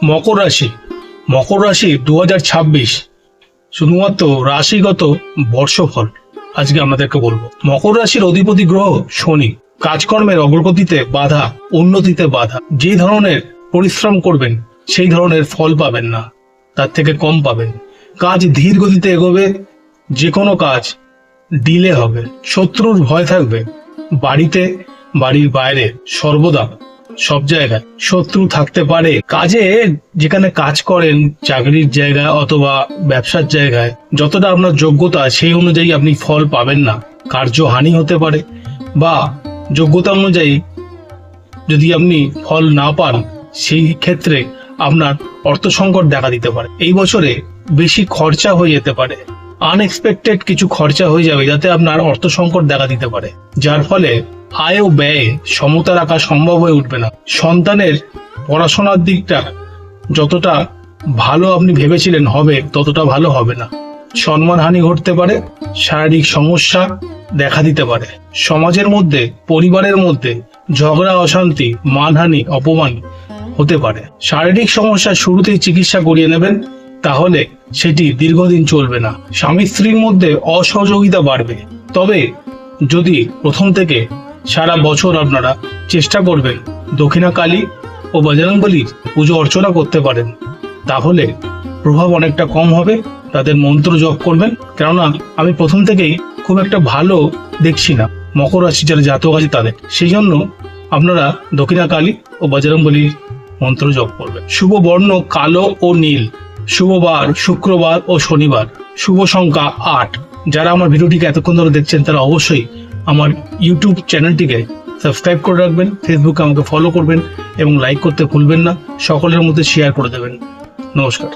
মকর রাশি। মকর রাশি 2026 শুধুমাত্র রাশিগত বর্ষফল আজকে আপনাদেরকে বলবো। মকর রাশির অধিপতি গ্রহ শনি। কাজকর্মের অগ্রগতিতে বাধা, উন্নতিতে বাধা। যে ধরনের পরিশ্রম করবেন সেই ধরনের ফল পাবেন না, তার থেকে কম পাবেন। কাজ ধীর গতিতে এগোবে, যে কোনো কাজ ডিলে হবে। শত্রুর ভয় থাকবে। বাড়িতে, বাড়ির বাইরে, সর্বদা সব জায়গায় শত্রু থাকতে পারে। কাজে যেখানে কাজ করেন, চাকরির জায়গায় অথবা ব্যবসার জায়গায়, যতটা আপনার যোগ্যতা সেই অনুযায়ী আপনি ফল পাবেন না। কার্যহানি হতে পারে, বা যোগ্যতা অনুযায়ী যদি আপনি ফল না পান সেই ক্ষেত্রে আপনার অর্থ সংকট দেখা দিতে পারে। এই বছরে বেশি খরচা হয়ে যেতে পারে। আনএক্সপেক্টেড কিছু খরচা হয়ে যাবে, যাতে আপনার অর্থ সংকট দেখা দিতে পারে, যার ফলে আয় ও ব্যয়ে সমতা রাখা সম্ভব হয়ে উঠবে না। সন্তানের পড়াশোনার দিকটা যতটা ভালো আপনি ভেবেছিলেন হবে, ততটা ভালো হবে না। সম্মানহানি ঘটতে পারে, শারীরিক সমস্যা দেখা দিতে পারে। সমাজের মধ্যে, পরিবারের মধ্যে ঝগড়া, অশান্তি, মানহানি, অপমান হতে পারে। শারীরিক সমস্যা শুরুতেই চিকিৎসা করিয়ে নেবেন, তাহলে সেটি দীর্ঘদিন চলবে না। স্বামী স্ত্রীর মধ্যে অসহযোগিতা বাড়বে। তবে যদি প্রথম থেকে সারা বছর আপনারা চেষ্টা করবেন দক্ষিণাকালী ও বজরংবলীর পুজো অর্চনা করতে পারেন, তাহলে প্রভাব অনেকটা কম হবে। তাদের মন্ত্র জপ করবেন, কেননা আমি প্রথম থেকেই খুব একটা ভালো দেখছি না মকর রাশি যারা জাতক আছে তাদের। সেই জন্য আপনারা দক্ষিণাকালী ও বজরংবলীর মন্ত্র জপ করবেন। শুভ বর্ণ কালো ও নীল। শুভ বার শুক্রবার ও শনিবার। শুভ সংখ্যা 8। যারা আমার ভিডিওটিকে এতক্ষণ ধরে দেখছেন তারা অবশ্যই আমার ইউটিউব চ্যানেলটিকে সাবস্ক্রাইব করে রাখবেন, ফেসবুকে আমাকে ফলো করবেন এবং লাইক করতে ভুলবেন না। সকলের মধ্যে শেয়ার করে দেবেন। নমস্কার।